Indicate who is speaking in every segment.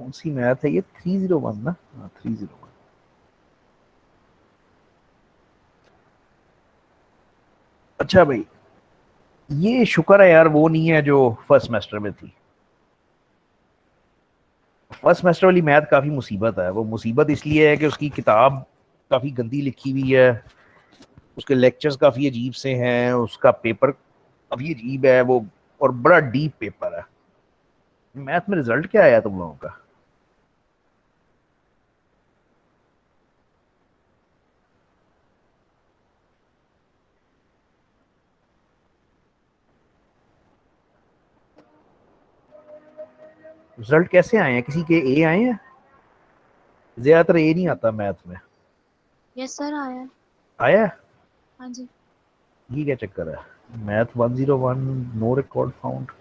Speaker 1: कौन सी मैथ है ये? 301 ना? हाँ 301। अच्छा भाई, ये शुक्र है यार वो नहीं है जो फर्स्ट सेमेस्टर में थी। फर्स्ट सेमेस्टर वाली मैथ काफी मुसीबत है। वो मुसीबत इसलिए है कि उसकी किताब काफी गंदी लिखी हुई है, उसके लेक्चर्स काफी अजीब से हैं, उसका पेपर काफी अजीब है वो, और बड़ा डीप पेपर है। मैथ में रिजल्ट क्या आया तुम लोगों का? रिजल्ट कैसे आए हैं? किसी के ए आए हैं? ज्यादातर ए नहीं आता मैथ में।
Speaker 2: यस सर आया।
Speaker 1: आया?
Speaker 2: हाँ जी।
Speaker 1: ये क्या चक्कर है? Math 101, no record found.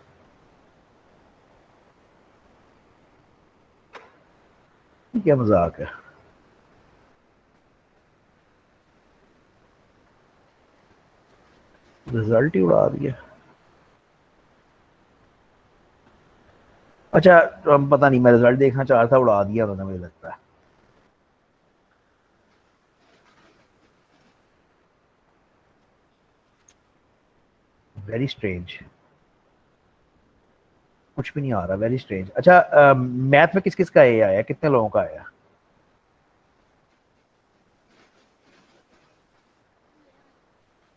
Speaker 1: क्या मजाक है? रिजल्ट ही उड़ा दिया। अच्छा, तो हम पता नहीं, मैं रिजल्ट देखना चाह रहा था, उड़ा दिया उन्होंने मुझे लगता है। Very strange. कुछ भी नहीं आ रहा, वेरी स्ट्रेंज। अच्छा, मैथ में किस किस का ए आया, कितने लोगों का आया?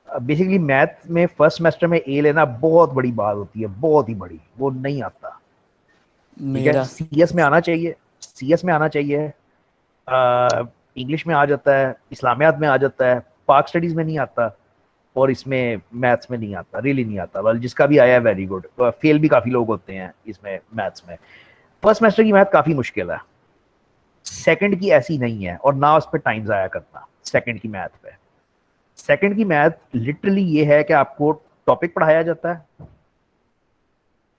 Speaker 1: बेसिकली मैथ में फर्स्ट सेमेस्टर में ए लेना बहुत बड़ी बात होती है, बहुत ही बड़ी। वो नहीं आता। ठीक है,
Speaker 3: मेरा
Speaker 1: सीएस में आना चाहिए, सीएस में आना चाहिए, इंग्लिश में आ जाता है, इस्लामियात में आ जाता है, पाक स्टडीज में नहीं आता, और इसमें मैथ्स में नहीं आता, रियली नहीं आता। वेल, जिसका भी आया वेरी गुड। फेल भी काफी लोग होते हैं इसमें मैथ्स में। फर्स्ट सेमेस्टर की मैथ काफी मुश्किल है, सेकंड की ऐसी नहीं है, और ना उस पर टाइम जाया करना सेकंड की मैथ पे। सेकंड की मैथ लिटरली ये है कि आपको टॉपिक पढ़ाया जाता है,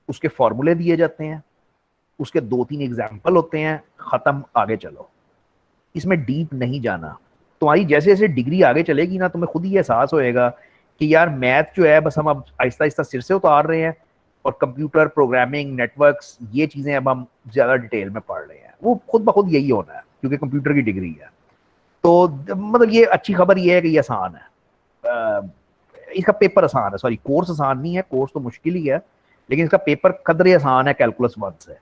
Speaker 1: उसके फॉर्मूले दिए जाते हैं, उसके 2-3 एग्जाम्पल होते हैं, खत्म, आगे चलो। इसमें डीप नहीं जाना। तुम्हारी जैसे जैसे डिग्री आगे चलेगी ना, तुम्हें खुद ही एहसास होएगा कि यार मैथ जो है बस हम अब आहिस्ता आहिस्ता सिर से उतार रहे हैं, और कंप्यूटर प्रोग्रामिंग नेटवर्क्स ये चीजें अब हम ज्यादा डिटेल में पढ़ रहे हैं। वो खुद ब खुद यही होना है क्योंकि कंप्यूटर की डिग्री है। तो मतलब ये अच्छी खबर ये है कि ये आसान है। इसका पेपर आसान है, सॉरी कोर्स आसान नहीं है, कोर्स तो मुश्किल ही है, लेकिन इसका पेपर कदरे आसान है कैलकुलस 1 से।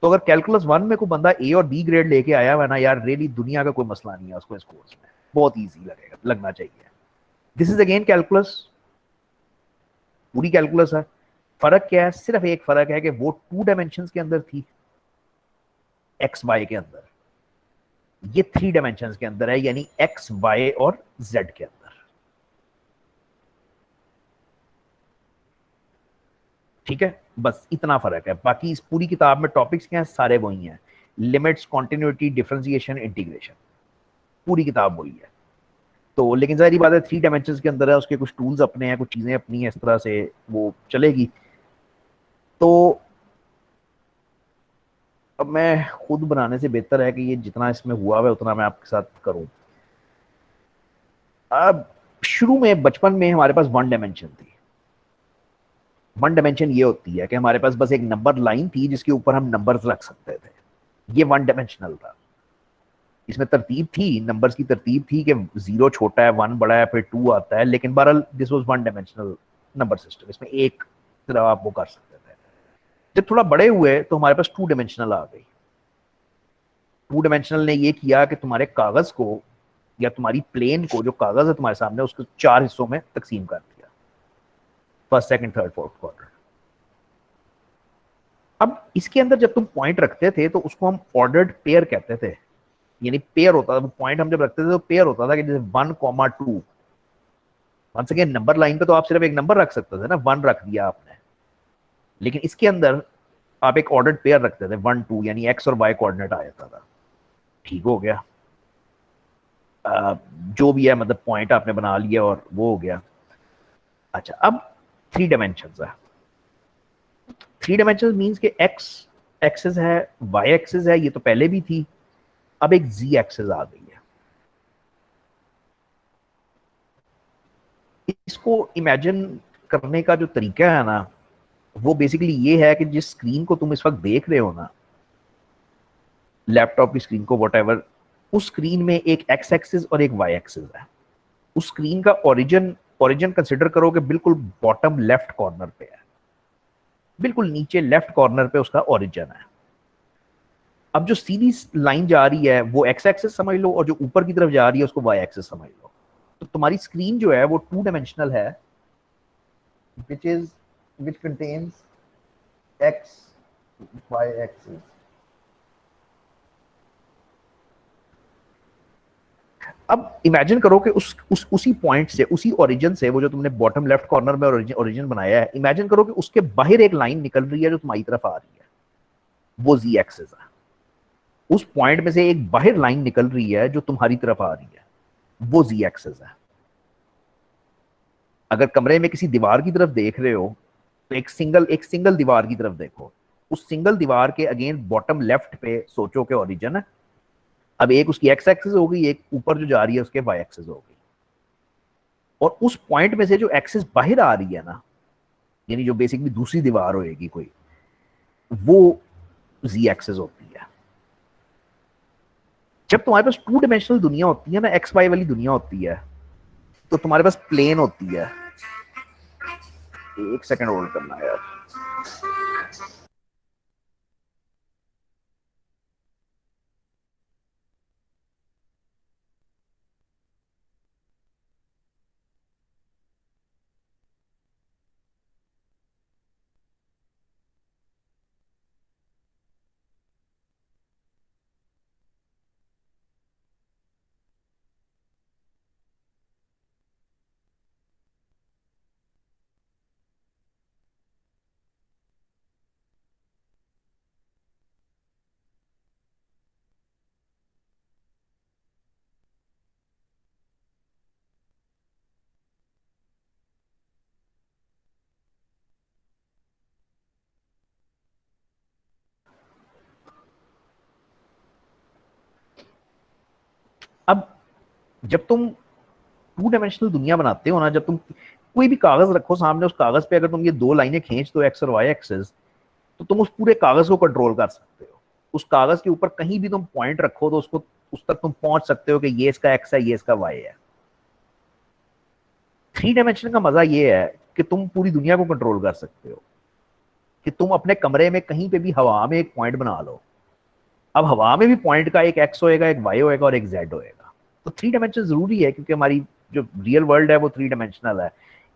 Speaker 1: तो अगर कैलकुलस 1 में कोई बंदा ए और बी ग्रेड लेके आया हुआ ना यार, रियली दुनिया का कोई मसला नहीं है उसको इस कोर्स में, बहुत ईजी लगेगा, लगना चाहिए। दिस इज अगेन कैलकुलस, पूरी कैलकुलस है। फर्क क्या है? सिर्फ एक फर्क है कि वो 2 डायमेंशन के अंदर थी, एक्स वाई के अंदर। ये 3 डायमेंशन के अंदर है, यानी एक्स वाई और जेड के अंदर। ठीक है, बस इतना फर्क है। बाकी इस पूरी किताब में टॉपिक्स क्या हैं, सारे वही हैं। लिमिट्स, कॉन्टिन्यूटी, डिफरेंशिएशन, इंटीग्रेशन, पूरी किताब वही है। तो लेकिन जाहिर बात है 3 डायमेंशन के अंदर है, उसके कुछ टूल्स अपने हैं, कुछ चीजें अपनी हैं, इस तरह से वो चलेगी। तो अब मैं खुद बनाने से बेहतर है कि ये जितना इसमें हुआ है उतना मैं आपके साथ करूं। अब शुरू में बचपन में हमारे पास 1 डायमेंशन थी। 1 डायमेंशन ये होती है कि हमारे पास बस एक नंबर लाइन थी जिसके ऊपर हम नंबर्स रख सकते थे। ये 1 डायमेंशनल था। इसमें तरतीब थी, नंबर्स की तरतीब थी कि 0 छोटा है, 1 बड़ा है, फिर 2 आता है, लेकिन बहरहाल this was 1 dimensional number system. इसमें एक तरह आप वो कर सकते थे। जब थोड़ा बड़े हुए तो हमारे पास 2 डायमेंशनल आ गई। 2 डायमेंशनल ने ये किया कि तुम्हारे कागज को, या तुम्हारी प्लेन को, जो कागज है तुम्हारे सामने, उसको 4 हिस्सों में तकसीम कर दिया, first, second, third, fourth quadrant. अब इसके अंदर जब तुम पॉइंट रखते थे तो उसको हम ऑर्डर्ड पेयर कहते थे। यानी पेयर होता था पॉइंट, हम जब रखते थे तो पेयर होता था कि जैसे 1,2। वंस अगेन नंबर लाइन पे तो आप सिर्फ एक नंबर रख सकते थे ना, 1 रख दिया आपने, लेकिन इसके अंदर आप एक ऑर्डर्ड पेयर रखते थे, 1,2, यानी एक्स और वाई कोऑर्डिनेट आ जाता था। ठीक हो गया। जो भी है, मतलब पॉइंट आपने बना लिया और वो हो गया। अच्छा, अब 3 डायमेंशन है। 3 डायमेंशन मीन्स के एक्स एक्सिस है, वाई एक्सिस है, ये तो पहले भी थी, अब एक जी एक्सिस आ गई है। इसको इमेजिन करने का जो तरीका है ना, वो बेसिकली ये है कि जिस स्क्रीन को तुम इस वक्त देख रहे हो ना, लैपटॉप की स्क्रीन को, वट उस स्क्रीन में एक एक्स एक्सिस और एक वाई एक्सिस है। उस स्क्रीन का ओरिजिन ओरिजिन कंसिडर करो कि बिल्कुल बॉटम लेफ्ट कॉर्नर पे है, बिल्कुल नीचे लेफ्ट कॉर्नर पे उसका ओरिजिन है। अब जो सीधी लाइन जा रही है वो एक्स एक्सिस समझ लो, और जो ऊपर की तरफ जा रही है उसको वाई एक्सिस समझ लो। तो तुम्हारी स्क्रीन जो है वो टू डायमेंशनल है, which contains X Y axis. अब इमेजिन करो कि उसी पॉइंट से, उसी ओरिजिन से, वो जो तुमने बॉटम लेफ्ट कॉर्नर में ओरिजिन बनाया है, इमेजिन करो कि उसके बाहर एक लाइन निकल रही है जो तुम्हारी तरफ आ रही है, वो जी एक्सिस है। उस पॉइंट में से एक बाहर लाइन निकल रही है जो तुम्हारी तरफ आ रही है, वो जी एक्सिस है। अगर कमरे में किसी दीवार की तरफ देख रहे हो तो एक सिंगल दीवार की तरफ देखो। उस सिंगल दीवार के अगेन बॉटम लेफ्ट पे सोचो कि ओरिजिन है। अब एक उसकी एक्स एक्सिस होगी, एक ऊपर जो जा रही है उसके वाई एक्सिस होगी। और उस पॉइंट में से जो एक्सिस बाहर आ रही है ना, यानी जो बेसिकली दूसरी दीवार होएगी कोई, वो जी एक्सिस होती है। जब तुम्हारे पास टू डायमेंशनल दुनिया होती है ना, एक्स वाई वाली दुनिया होती है, तो तुम्हारे पास प्लेन होती है। एक सेकंड होल्ड करना है यार। अब जब तुम टू डायमेंशनल दुनिया बनाते हो ना, जब तुम कोई भी कागज रखो सामने, उस कागज पे अगर तुम ये दो लाइनें खींच दो, एक्स और वाई एक्सिस, तो तुम उस पूरे कागज को कंट्रोल कर सकते हो। उस कागज के ऊपर कहीं भी तुम पॉइंट रखो तो उसको, उस तक तुम पहुंच सकते हो कि ये इसका एक्स है, ये इसका वाई है। थ्री डायमेंशन का मजा ये है कि तुम पूरी दुनिया को कंट्रोल कर सकते हो, कि तुम अपने कमरे में कहीं पे भी हवा में एक पॉइंट बना लो। अब हवा में भी पॉइंट का एक एक्स होएगा, एक वाई होएगा और एक जेड होएगा। तो थ्री डायमेंशन जरूरी है, क्योंकि हमारी जो रियल वर्ल्ड है वो थ्री डायमेंशनल है।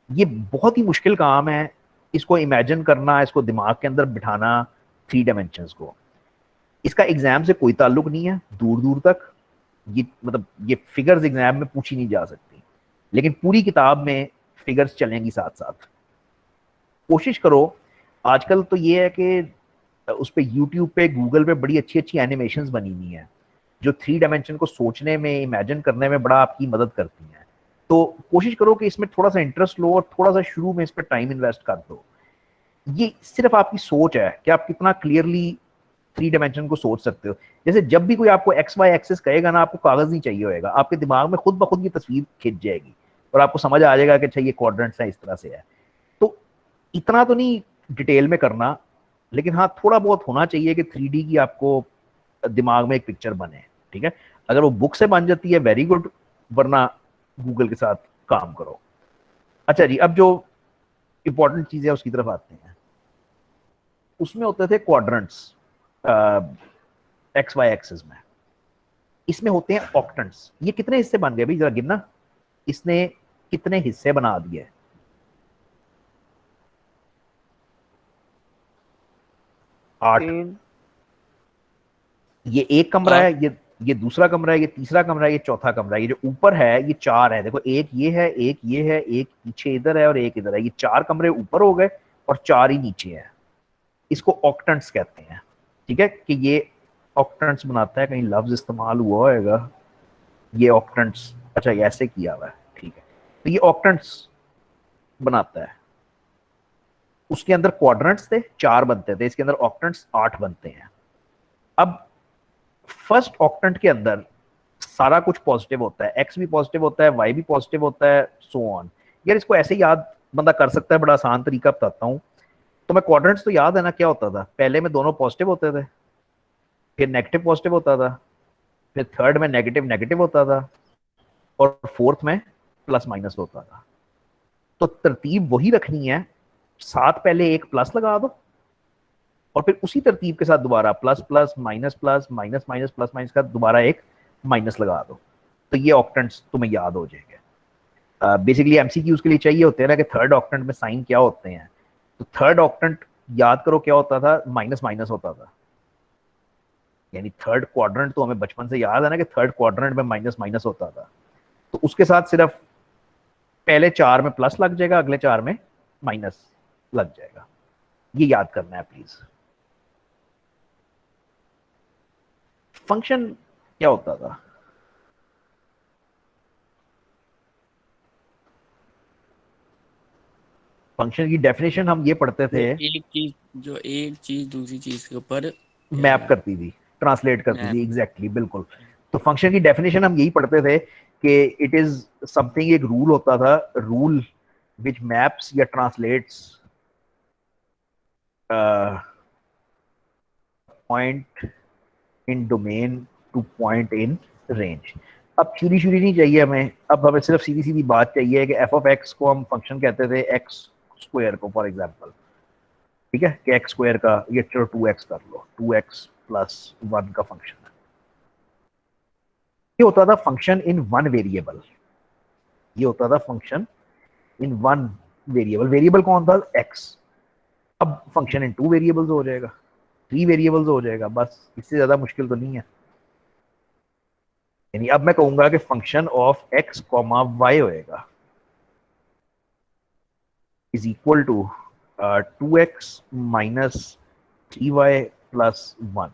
Speaker 1: ये बहुत ही मुश्किल काम है इसको इमेजिन करना, इसको दिमाग के अंदर बिठाना, थ्री डायमेंशंस को। इसका एग्जाम से कोई ताल्लुक नहीं है दूर दूर तक। ये मतलब ये फिगर्स एग्जाम में पूछी नहीं जा सकती, लेकिन पूरी किताब में फिगर्स चलेंगी साथ साथ। कोशिश करो। आजकल तो ये है कि उस पे यूट्यूब पे, गूगल पे बड़ी अच्छी अच्छी एनिमेशंस बनी हुई हैं जो थ्री डायमेंशन को सोचने में, इमेजिन करने में बड़ा आपकी मदद करती हैं। तो कोशिश करो कि इसमें थोड़ा सा इंटरेस्ट लो और थोड़ा सा शुरू में इस पर टाइम इन्वेस्ट कर दो। ये सिर्फ आपकी सोच है कि आप कितना क्लियरली थ्री डायमेंशन को सोच सकते हो। जैसे जब भी कोई आपको एक्स वाई एक्सिस कहेगा ना, आपको कागज नहीं चाहिए होएगा, आपके दिमाग में खुद ब खुद की तस्वीर खिंच जाएगी और आपको समझ आ जाएगा कि अच्छा ये क्वाड्रेंट्स है, इस तरह से है। तो इतना तो नहीं डिटेल में करना, लेकिन हाँ थोड़ा बहुत होना चाहिए कि थ्री डी की आपको दिमाग में एक पिक्चर बने। ठीक है, अगर वो बुक से बन जाती है वेरी गुड, वरना गूगल के साथ काम करो। अच्छा जी, अब जो इंपॉर्टेंट चीज है उसकी तरफ आते हैं। उसमें होते थे क्वाड्रेंट्स एक्स वाई एक्सिस में। इसमें होते हैं ऑक्टेंट्स। ये कितने हिस्से बन गए भाई, जरा गिनना, इसने कितने हिस्से बना दिए? 8।
Speaker 3: 3।
Speaker 1: ये एक कमरा
Speaker 3: 8।
Speaker 1: है, ये दूसरा कमरा है, ये तीसरा कमरा है, ये चौथा कमरा है। ये जो ऊपर है ये 4 है। देखो, एक ये है, एक ये है, एक पीछे इधर है और एक इधर है। ये 4 कमरे ऊपर हो गए और 4 ही नीचे है। इसको ऑक्टेंट्स कहते हैं। ठीक है, कि ये ऑक्टेंट्स बनाता है। कहीं लफ्ज इस्तेमाल हुआ होगा ये ऑक्टेंट्स, अच्छा ये ऐसे किया हुआ है, ठीक है। तो ये ऑक्टेंट्स बनाता है। उसके अंदर क्वाड्रेंट्स थे, 4 बनते थे, इसके अंदर ऑक्टेंट्स 8 बनते हैं। अब फर्स्ट ऑक्टेंट के अंदर सारा कुछ पॉजिटिव होता है, एक्स भी पॉजिटिव होता है, वाई भी पॉजिटिव होता है, सो ऑन। यार इसको ऐसे याद बंदा कर सकता है, बड़ा आसान तरीका बताता हूँ। तो मैं क्वाड्रेंट्स तो याद है ना क्या होता था, पहले में दोनों पॉजिटिव होते थे, फिर नेगेटिव पॉजिटिव होता था, फिर थर्ड में नेगेटिव नेगेटिव होता था, और फोर्थ में प्लस माइनस होता था। तो तरतीब वही रखनी है, साथ पहले एक प्लस लगा दो और फिर उसी तरतीब के साथ दोबारा plus plus minus minus plus minus का दोबारा एक माइनस लगा दो। तो ये ऑक्टेंट्स तुम्हें याद हो जाएंगे। बेसिकली एमसीक्यूज के लिए चाहिए होते हैं ना कि थर्ड ऑक्टेंट में साइन क्या होते हैं। तो थर्ड ऑक्टेंट याद करो क्या होता था, माइनस माइनस होता था। यानी थर्ड क्वाड्रेंट तो हमें बचपन से याद है ना कि थर्ड क्वाड्रेंट में माइनस माइनस होता था। तो उसके साथ सिर्फ पहले चार में प्लस लग जाएगा, अगले चार में माइनस लग जाएगा। ये याद करना है प्लीज। फंक्शन क्या होता था? फंक्शन की डेफिनेशन हम ये पढ़ते थे,
Speaker 3: जो एक चीज दूसरी चीज के ऊपर
Speaker 1: मैप करती थी, ट्रांसलेट करती
Speaker 3: मैप।
Speaker 1: थी, एग्जैक्टली बिल्कुल। तो फंक्शन की डेफिनेशन हम यही पढ़ते थे कि इट इज समथिंग, एक रूल होता था, रूल विच मैप्स या translates point in domain two point in range. अब थ्योरी श्यूरी नहीं चाहिए हमें, अब हमें सिर्फ सीधी सीधी बात चाहिए कि एफ ऑफ एक्स को हम फंक्शन कहते थे एक्स स्क्वायर को, फॉर एग्जाम्पल, ठीक है, कि एक्स स्क्वायर का ये चलो 2x कर लो, 2x प्लस 1 का फंक्शन है। ये होता था फंक्शन इन वन वेरिएबल। ये होता था function in one variable. Variable कौन था? एक्स। अब फंक्शन इन टू वेरिएबल्स हो जाएगा, थ्री वेरिएबल्स हो जाएगा, बस इससे ज्यादा मुश्किल तो नहीं है। यानी अब मैं कहूंगा कि function of X comma Y होएगा is equal to 2x minus 3y plus 1।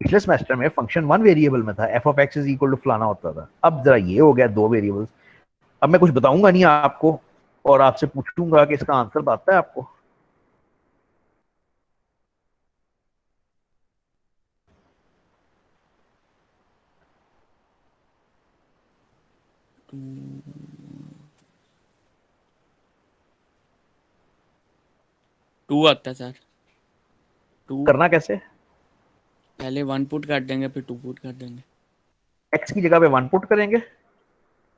Speaker 1: पिछले सेमेस्टर में फंक्शन वन वेरिएबल में था, F of X is equal to फलाना होता था। अब जरा ये हो गया दो वेरिएबल्स। अब मैं कुछ बताऊंगा नहीं आपको और आपसे पूछूंगा कि इसका आंसर आता है आपको।
Speaker 3: टू आता है सर। टू
Speaker 1: करना कैसे?
Speaker 3: पहले वन पुट कर देंगे फिर टू पुट कर देंगे।
Speaker 1: एक्स की जगह पे वन पुट करेंगे,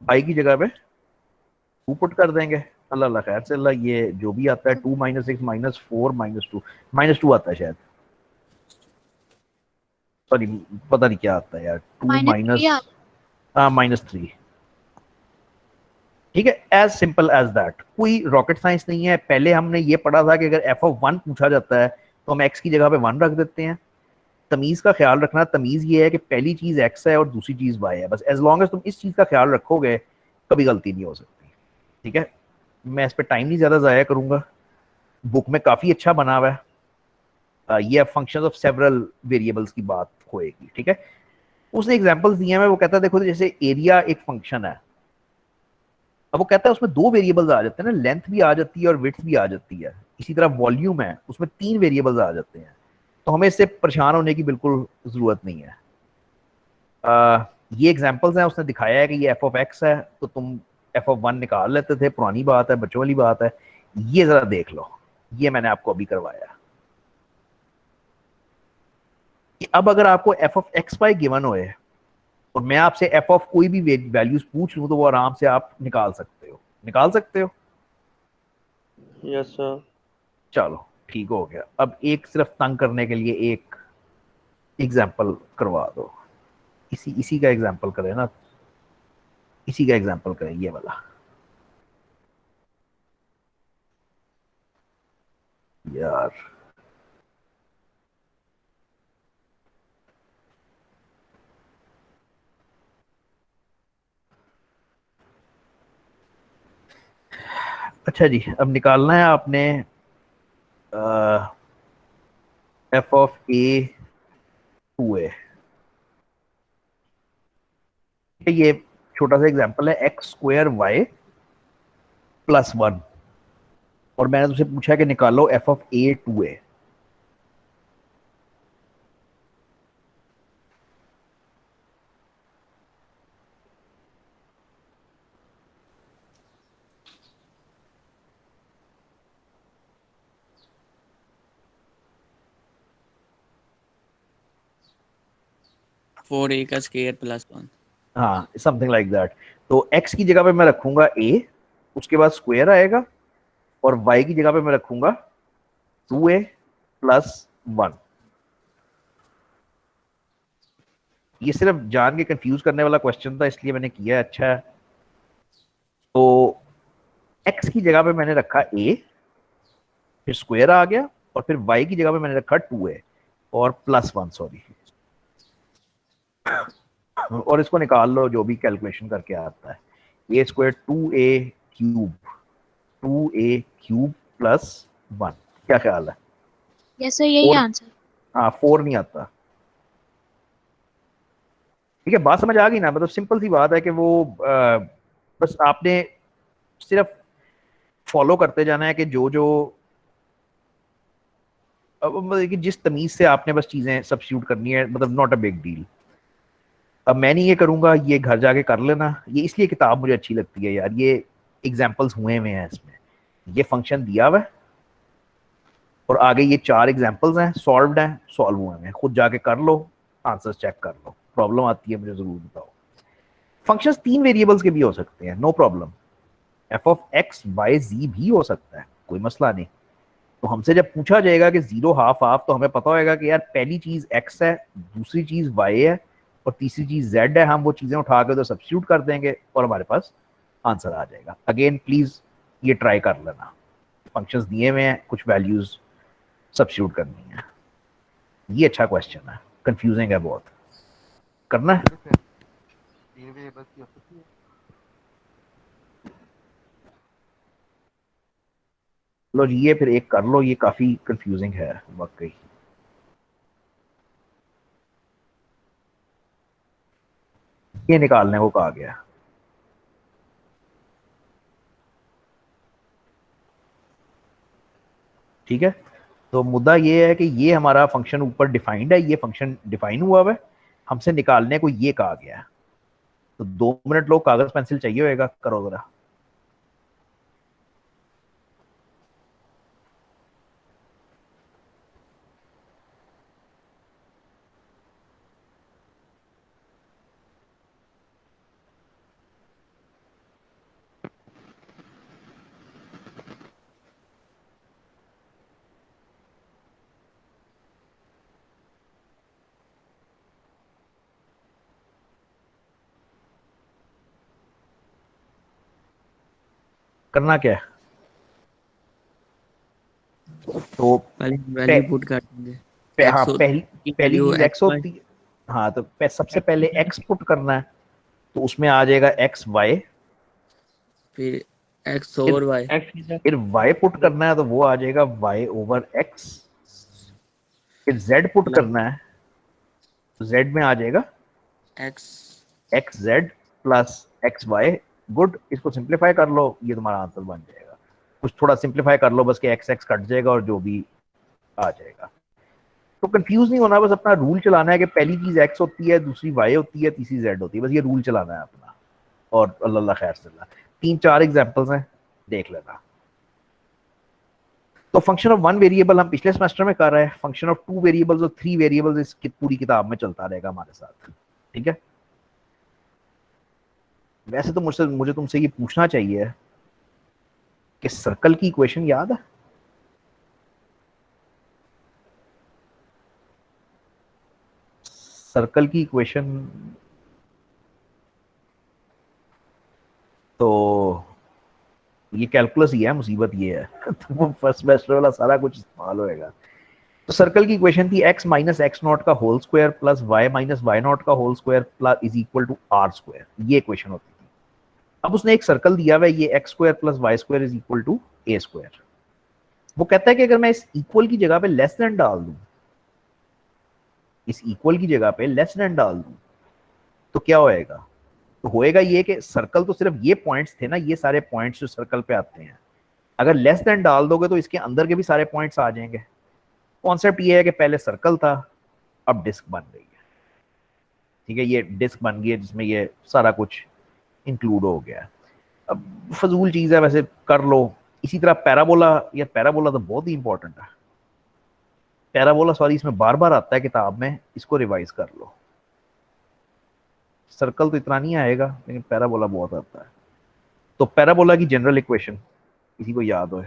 Speaker 1: वाई की जगह पे टू पुट कर देंगे। अल्लाह अल्लाह खैर से अल्लाह, ये जो भी आता है,
Speaker 2: तो
Speaker 1: 2 - 6 -4 -2, -2 आता है शायद, सॉरी पता नहीं क्या आता है यार, टू
Speaker 2: -3
Speaker 1: माइनस,
Speaker 2: आ
Speaker 1: हाँ -3। ठीक है, एज सिंपल एज दैट, कोई रॉकेट साइंस नहीं है। पहले हमने ये पढ़ा था कि अगर एफ ऑफ वन पूछा जाता है तो हम एक्स की जगह पे वन रख देते हैं। तमीज का ख्याल रखना, तमीज ये है कि पहली चीज एक्स है और दूसरी चीज वाई है, बस एज लॉन्ग एज तुम इस चीज का ख्याल रखोगे कभी गलती नहीं हो सकती। ठीक है, मैं इस पर टाइम नहीं ज्यादा जाया करूंगा, बुक में काफी अच्छा बना हुआ है। ये फंक्शन ऑफ सेवरल वेरिएबल्स की बात होएगी। ठीक है, उसने एग्जांपल्स दिए हैं, वो कहता है देखो जैसे एरिया एक फंक्शन है। अब वो कहता है उसमें दो वेरिएबल्स आ जाते हैं ना, लेंथ भी आ जाती है और विड्थ भी आ जाती है। इसी तरह वॉल्यूम है, उसमें तीन वेरिएबल्स आ जाते हैं। तो हमें इससे परेशान होने की बिल्कुल जरूरत नहीं है। ये एग्जांपल्स हैं, उसने दिखाया है कि ये एफ ऑफ एक्स है, तो तुम एफ ऑफ वन निकाल लेते थे, पुरानी बात है, बच्चों वाली बात है। ये जरा देख लो, ये मैंने आपको अभी करवाया कि अब अगर आपको F of X Y given होए और मैं आपसे एफ ऑफ कोई भी वैल्यूज पूछ लूं तो वो आराम से आप निकाल सकते हो, निकाल सकते हो।
Speaker 4: Yes sir.
Speaker 1: चलो ठीक हो गया। अब एक सिर्फ तंग करने के लिए एक एग्जाम्पल करवा दो। इसी इसी का एग्जाम्पल करें ना, इसी का एग्जाम्पल करें, ये वाला यार। अच्छा जी, अब निकालना है आपने F of A to A. ये छोटा सा एग्जाम्पल है, X square Y plus one, और मैंने तुझसे पूछा कि निकालो F of A to A.
Speaker 3: 4a का स्क्वायर प्लस 1।
Speaker 1: हाँ, समथिंग लाइक दैट। तो x की जगह पे मैं रखूंगा a, उसके बाद स्क्वायर आएगा, और y की जगह पे मैं रखूंगा 2a प्लस 1। ये सिर्फ जान के कंफ्यूज करने वाला क्वेश्चन था, इसलिए मैंने किया है। अच्छा है, तो x की जगह पे मैंने रखा a, फिर स्क्वायर आ गया, और फिर y की जगह पे मैंने रखा 2a और प्लस 1, सॉरी। और इसको निकाल लो जो भी कैलकुलेशन करके आता है। ए स्क्वायर 2a क्यूब प्लस 1, क्या ख्याल है?
Speaker 2: यस सर, यही
Speaker 1: और
Speaker 2: आंसर।
Speaker 1: हाँ, 4 नहीं आता। ठीक है, बात समझ आ गई ना? मतलब सिंपल सी बात है कि वो बस आपने सिर्फ फॉलो करते जाना है कि जो जो मतलब कि जिस तमीज से आपने बस चीजें सब्स्टिट्यूट करनी है, मतलब नॉट अ बिग डील। अब मैं नहीं ये करूंगा, ये घर जाके कर लेना। ये इसलिए किताब मुझे अच्छी लगती है यार, ये एग्जाम्पल्स हुए हुए हैं इसमें, ये फंक्शन दिया हुआ है और आगे ये 4 एग्जाम्पल्स हैं, सॉल्व्ड हैं, सॉल्व हुए हैं। खुद जाके कर लो, आंसर्स चेक कर लो। प्रॉब्लम आती है मुझे जरूर बताओ। फंक्शंस 3 वेरिएबल्स के भी हो सकते हैं, no problem. F of X Y G भी हो सकता है, कोई मसला नहीं। तो हमसे जब पूछा जाएगा कि 0 हाफ हाफ, तो हमें पता होगा कि यार पहली चीज x है, दूसरी चीज y है, और तीसरी चीज z है। हम वो चीजें उठा के तो सब्स्टिट्यूट कर देंगे और हमारे पास आंसर आ जाएगा। अगेन प्लीज ये ट्राई कर लेना। फंक्शंस दिए हुए हैं, कुछ वैल्यूज सब्स्टिट्यूट करनी है। ये अच्छा क्वेश्चन है, कंफ्यूजिंग है बहुत। करना है? लो जी, ये फिर एक कर लो, ये काफी कंफ्यूजिंग है वाकई। ये निकालने को कहा गया। ठीक है, तो मुद्दा ये है कि ये हमारा फंक्शन ऊपर डिफाइंड है, ये फंक्शन डिफाइन हुआ हुआ है, हमसे निकालने को ये कहा गया है। तो 2 मिनट लोग, कागज पेंसिल चाहिए होएगा, करो जरा। करना क्या है? तो
Speaker 3: पहले वैल्यू पुट कर देंगे।
Speaker 1: हाँ,
Speaker 3: एक्स
Speaker 1: पहली
Speaker 3: की
Speaker 1: पहली
Speaker 3: वैल्यू
Speaker 1: चीज
Speaker 3: एक्स
Speaker 1: एक्स होती है। हाँ, तो सबसे पहले एक्स पुट करना है, तो उसमें आ जाएगा एक्स वाई।
Speaker 3: फिर एक्स
Speaker 1: फिर
Speaker 3: और वाई।
Speaker 4: एक्स की जगह
Speaker 1: फिर वाई पुट करना है, तो वो आ जाएगा वाई ओवर एक्स। फिर जेड पुट
Speaker 3: प्लस
Speaker 1: करना है, तो जेड में आ जाएगा
Speaker 3: X.
Speaker 1: X Z plus X Y. Good, इसको सिंप्लीफाई कर लो, ये तुम्हारा आंसर बन जाएगा। कुछ थोड़ा सिंप्लीफाई कर लो बस, कि एक्स एक्स कट जाएगा और जो भी आ जाएगा। तो कंफ्यूज नहीं होना, बस अपना रूल चलाना है कि पहली चीज एक्स होती है, दूसरी वाई होती है, तीसरी जेड होती है। बस ये रूल चलाना है अपना, और अल्लाह खैर से। 3-4 एग्जाम्पल्स हैं, देख लेना। तो फंक्शन ऑफ 1 वेरिएबल हम पिछले सेमेस्टर में कर रहे हैं, फंक्शन ऑफ 2 वेरिएबल्स और 3 वेरिएबल्स इस पूरी किताब में चलता रहेगा हमारे साथ। ठीक है, वैसे तो मुझे तुमसे ये पूछना चाहिए कि सर्कल की इक्वेशन याद है? सर्कल की इक्वेशन तो ये कैलकुलस ही है, मुसीबत ये है तो वो फर्स्ट सेमेस्टर वाला सारा कुछ इस्तेमाल होएगा। तो सर्कल की इक्वेशन थी x माइनस एक्स नॉट का whole square plus y minus Y not का whole square plus is equal to R square. ये इक्वेशन होती थी। अब उसने एक सर्कल दिया हुआ है, ये X square plus Y square is equal to A square. वो कहता है कि अगर मैं इस इक्वल की जगह पे लेस देन डाल दूं, इस इक्वल की जगह पे लेस देन डाल दूं, तो क्या होएगा? तो होएगा ये कि सर्कल तो सिर्फ ये पॉइंट्स थे ना, ये सारे पॉइंट्स जो सर्कल पे आते हैं, अगर लेस देन डाल दोगे तो इसके अंदर के भी सारे पॉइंट्स आ जाएंगे। कॉन्सेप्ट ये है कि पहले सर्कल था, अब डिस्क बन गई है। ठीक है, ये डिस्क बन गई है जिसमें ये सारा कुछ इंक्लूड हो गया है। अब फजूल चीज है वैसे, कर लो। इसी तरह पैराबोला, या पैराबोला तो बहुत ही इंपॉर्टेंट है। पैराबोला, सॉरी, इसमें बार बार आता है किताब में, इसको रिवाइज कर लो। सर्कल तो इतना नहीं आएगा, लेकिन पैराबोला बहुत आता है। तो पैराबोला की जनरल इक्वेशन किसी को याद हो?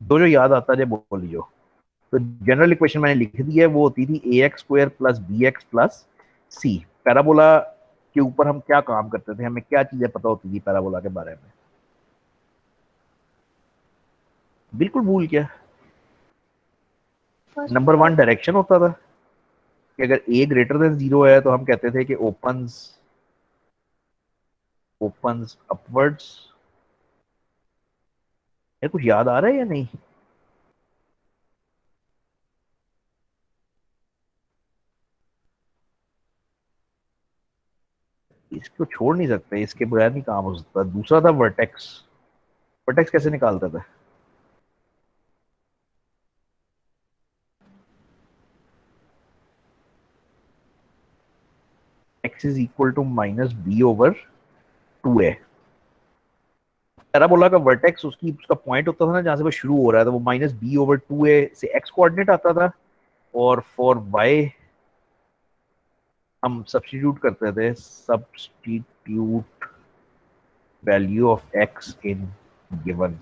Speaker 1: जो जो याद आता है बोल लीजिए। तो जनरल इक्वेशन मैंने लिख दी है, वो होती थी A X square plus B X plus C. Parabola के ऊपर हम क्या काम करते थे, हमें क्या चीजें पता होती थी पैराबोला के बारे में? बिल्कुल भूल गया।
Speaker 2: फर्स्ट
Speaker 1: नंबर वन डायरेक्शन होता था कि अगर ए ग्रेटर देन जीरो है तो हम कहते थे कि ओपन्स ओपन्स अपवर्ड्स। यार कुछ याद आ रहा है या नहीं? इसको छोड़ नहीं सकते, इसके बगैर नहीं काम हो सकता। दूसरा था वर्टेक्स। वर्टेक्स कैसे निकालते थे? X is equal to minus B over 2a। Parabola का वर्टेक्स उसकी उसका पॉइंट होता था ना, जहां से वो शुरू हो रहा है, तो वो माइनस बी ओवर 2a से एक्स कोऑर्डिनेट आता था। और फॉर वाई हम सब्स्टिट्यूट करते थे, substitute value of x in given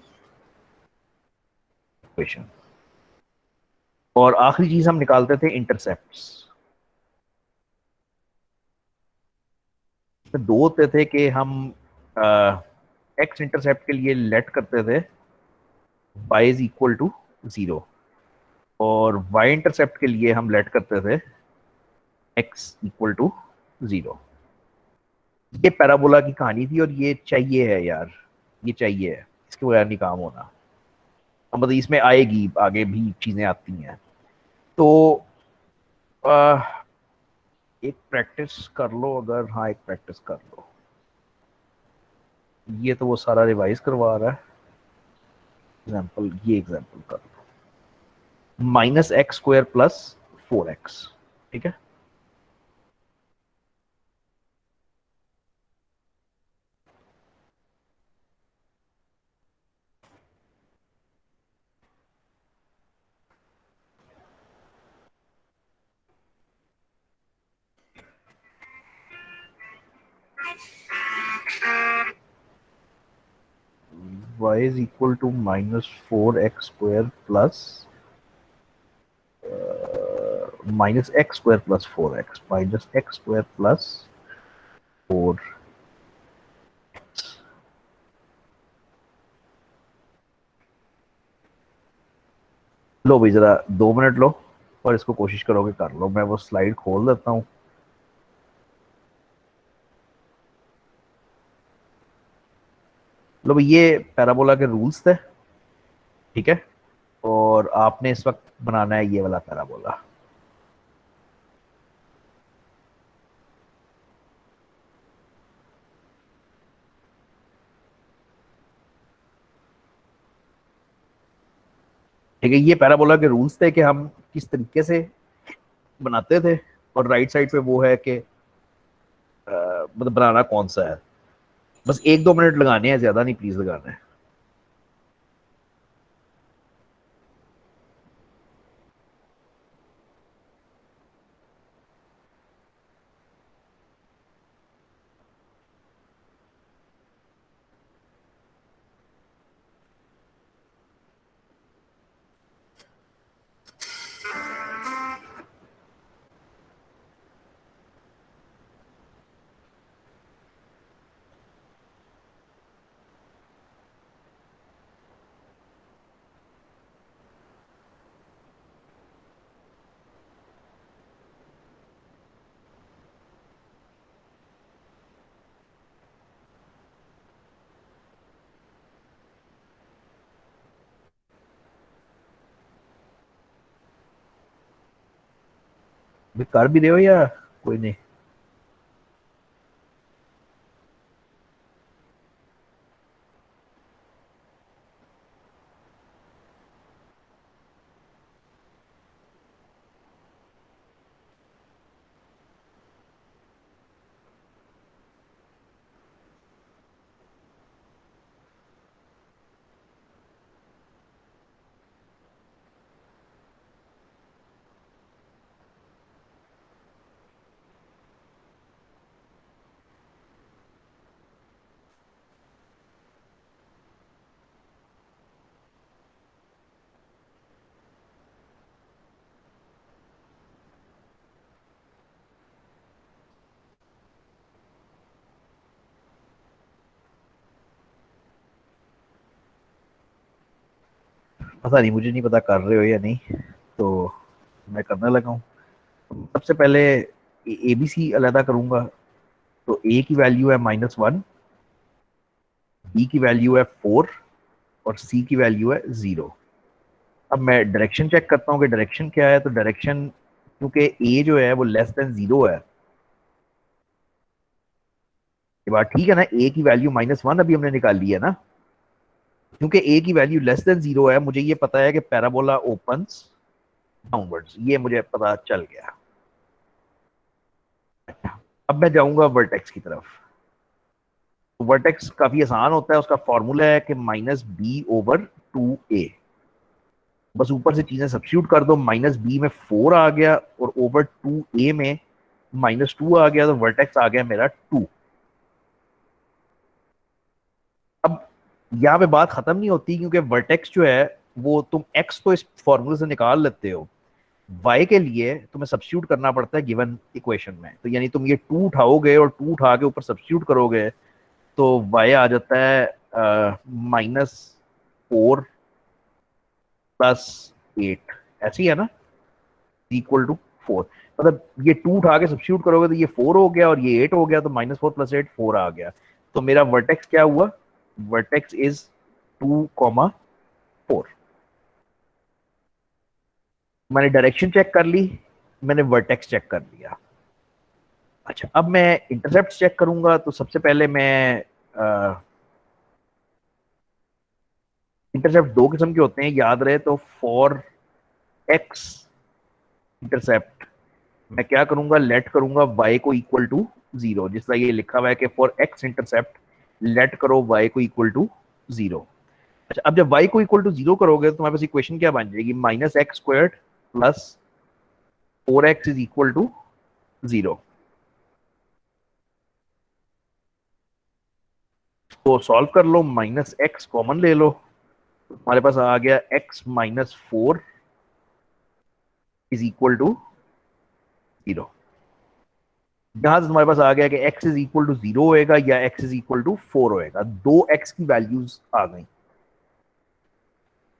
Speaker 1: equation. और आखिरी चीज हम निकालते थे इंटरसेप्ट्स। तो दो होते थे कि हम एक्स इंटरसेप्ट के लिए लेट करते थे y इज इक्वल टू 0, और y इंटरसेप्ट के लिए हम लेट करते थे x इक्वल टू 0। ये पैराबोला की कहानी थी, और ये चाहिए है यार, ये चाहिए है, इसके बगैर नहीं काम होना। अब मतलब इसमें आएगी आगे भी चीजें आती हैं। तो आ, एक प्रैक्टिस कर लो अगर, हाँ एक प्रैक्टिस कर लो। ये तो वो सारा रिवाइज करवा रहा है। एग्जाम्पल, ये एग्जाम्पल कर लो, minus X square plus 4x। ठीक है। y is equal to minus 4x square plus minus x square plus 4x, minus x square plus 4। लो भाई जरा 2 मिनट लो, और इसको कोशिश करोगे कर लो। मैं वो स्लाइड खोल देता हूँ। लो भाई, ये पैराबोला के रूल्स थे। ठीक है। और आपने इस वक्त बनाना है ये वाला पैराबोला। ठीक है, ये पैराबोला के रूल्स थे कि हम किस तरीके से बनाते थे। और राइट साइड पे वो है कि मतलब बनाना कौन सा है। बस 1-2 मिनट लगाने हैं, ज्यादा नहीं प्लीज लगाना है। भी कर भी रहे हो या कोई नहीं? पता नहीं, मुझे नहीं पता कर रहे हो या नहीं, तो मैं करने लगा हूँ। सबसे पहले ए बी सी अलहदा करूंगा। तो ए की वैल्यू है -1, बी की वैल्यू है 4 और सी की वैल्यू है 0। अब मैं डायरेक्शन चेक करता हूँ कि डायरेक्शन क्या है। तो डायरेक्शन, क्योंकि ए जो है वो लेस देन 0 है, ये बात ठीक है ना। ए की वैल्यू -1 अभी हमने निकाल ली है ना, क्योंकि ए की वैल्यू लेस देन 0 है। मुझे ये पता है कि पैराबोला ओपन्स डाउनवर्ड्स, ये मुझे पता चल गया। अब मैं जाऊंगा वर्टेक्स की तरफ। तो वर्टेक्स काफी आसान होता है, उसका फॉर्मूला है कि -b/2a। बस ऊपर से चीजें सब्स्टिट्यूट कर दो। -b में 4 आ गया और ओवर 2a में -2 आ गया, तो वर्टेक्स आ गया मेरा 2। अब यहाँ पे बात खत्म नहीं होती, क्योंकि वर्टेक्स जो है वो तुम x तो इस फॉर्मूले से निकाल लेते हो, y के लिए तुम्हें सब्स्टिट्यूट करना पड़ता है गिवन इक्वेशन में। तो यानी तुम ये 2 उठाओगे और 2 उठा के ऊपर सब्स्टिट्यूट करोगे, तो y आ जाता है -4 + 8, ऐसी है ना, = 4। मतलब ये 2 उठा के सब्स्टिट्यूट करोगे तो ये 4 हो गया और ये 8 हो गया, तो -4 + 8 4 आ गया। तो मेरा वर्टेक्स क्या हुआ? Vertex is 2,4। मैंने डायरेक्शन चेक कर ली, मैंने वर्टेक्स चेक कर लिया। अच्छा, अब मैं इंटरसेप्ट चेक करूंगा। तो सबसे पहले मैं इंटरसेप्ट दो किस्म के होते हैं, याद रहे। तो फॉर एक्स इंटरसेप्ट मैं क्या करूंगा, लेट करूंगा y को = 0। जिस तरह ये लिखा हुआ है कि फॉर एक्स इंटरसेप्ट लेट करो y को = 0। अच्छा, अब जब y को = 0 करोगे तो तुम्हारे पास इक्वेशन क्या बन जाएगी? -x² + 4x = 0। तो सॉल्व कर लो, -x कॉमन ले लो, हमारे पास आ गया x - 4 = 0। यहां से तुम्हारे पास आ गया कि x = 0 होएगा या x = 4 होएगा। दो x की वैल्यूज आ गई।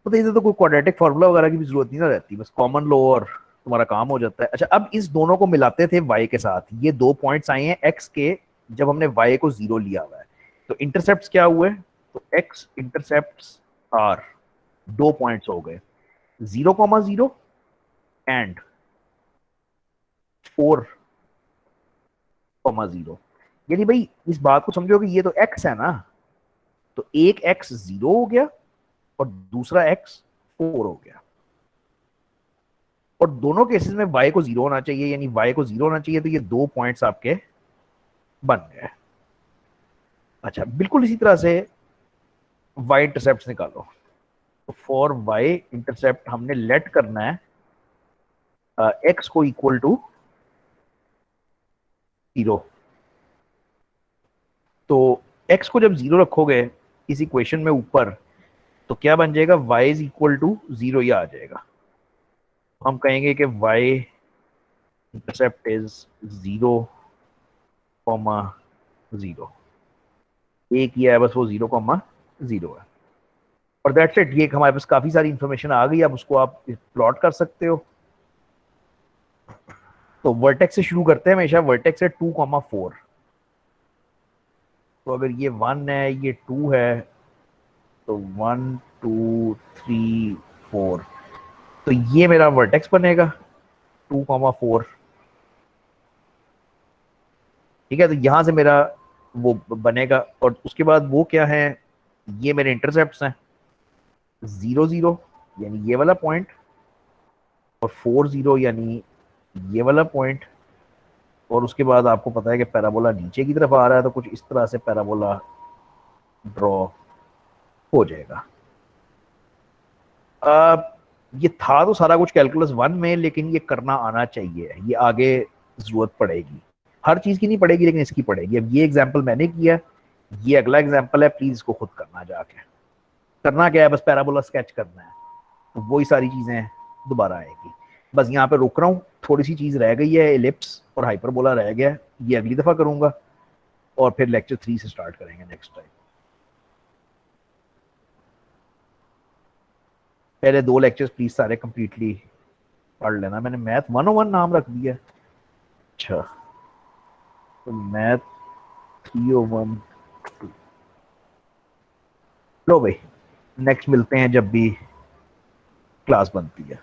Speaker 1: तो इधर तो कोई क्वाड्रेटिक फार्मूला वगैरह की भी जरूरत नहीं ना रहती, बस कॉमन लो और तुम्हारा काम हो जाता है। अच्छा, अब इस दोनों को मिलाते थे y के साथ। ये दो पॉइंट्स आए हैं x के, जब हमने y को 0 लिया हुआ है। तो इंटरसेप्ट क्या हुए? तो x इंटरसेप्ट आर दो पॉइंट्स हो गए, 0,0 एंड 4,0। यानी भाई इस बात को समझो कि ये तो x है ना, तो एक x 0 हो गया और दूसरा x 4 हो गया। और दोनों केसेस में y को 0 होना चाहिए, यानी y को 0 होना चाहिए। तो ये दो पॉइंट्स आपके बन गए। अच्छा, बिल्कुल इसी तरह से y इंटरसेप्ट निकालो। तो फॉर y इंटरसेप्ट हमने लेट करना है x को = 0। तो x को जब 0 रखोगे इस इक्वेशन में ऊपर, तो क्या बन जाएगा? y = 0 ही आ जाएगा। हम कहेंगे कि y इंटरसेप्ट इज 0,0। एक ही है बस, वो 0,0 है। और दैट्स इट। ये हमारे पास काफी सारी इंफॉर्मेशन आ गई। अब उसको आप प्लॉट कर सकते हो। तो वर्टेक्स से शुरू करते हैं हमेशा। वर्टेक्स है 2,4। तो अगर ये 1 है, ये 2 है, तो 1 2 3 4, तो ये मेरा वर्टेक्स बनेगा 2,4। ठीक है, तो यहां से मेरा वो बनेगा। और उसके बाद वो क्या है, ये मेरे इंटरसेप्ट्स हैं 0 0 यानी ये वाला पॉइंट, और 4 0 यानी ये वाला पॉइंट। और उसके बाद आपको पता है कि पैराबोला नीचे की तरफ आ रहा है, तो कुछ इस तरह से पैराबोला ड्रॉ हो जाएगा। ये था तो सारा कुछ कैलकुलस 1 में, लेकिन ये करना आना चाहिए। ये आगे जरूरत पड़ेगी, हर चीज की नहीं पड़ेगी लेकिन इसकी पड़ेगी। अब ये एग्जाम्पल मैंने किया, ये अगला एग्जाम्पल है, प्लीज इसको खुद करना। जाके करना क्या है, बस पैराबोला स्केच करना है, तो वही सारी चीजें दोबारा आएगी। बस यहाँ पे रुक रहा हूँ, थोड़ी सी चीज रह गई है, एलिप्स और हाइपरबोला रह गया, ये अगली दफा करूंगा और फिर लेक्चर 3 से स्टार्ट करेंगे नेक्स्ट टाइम। पहले 2 लेक्चर्स प्लीज सारे कंप्लीटली पढ़ लेना। मैंने मैथ 101 नाम रख दिया। अच्छा, तो मैथ 301। लो भाई, नेक्स्ट मिलते हैं जब भी क्लास बनती है।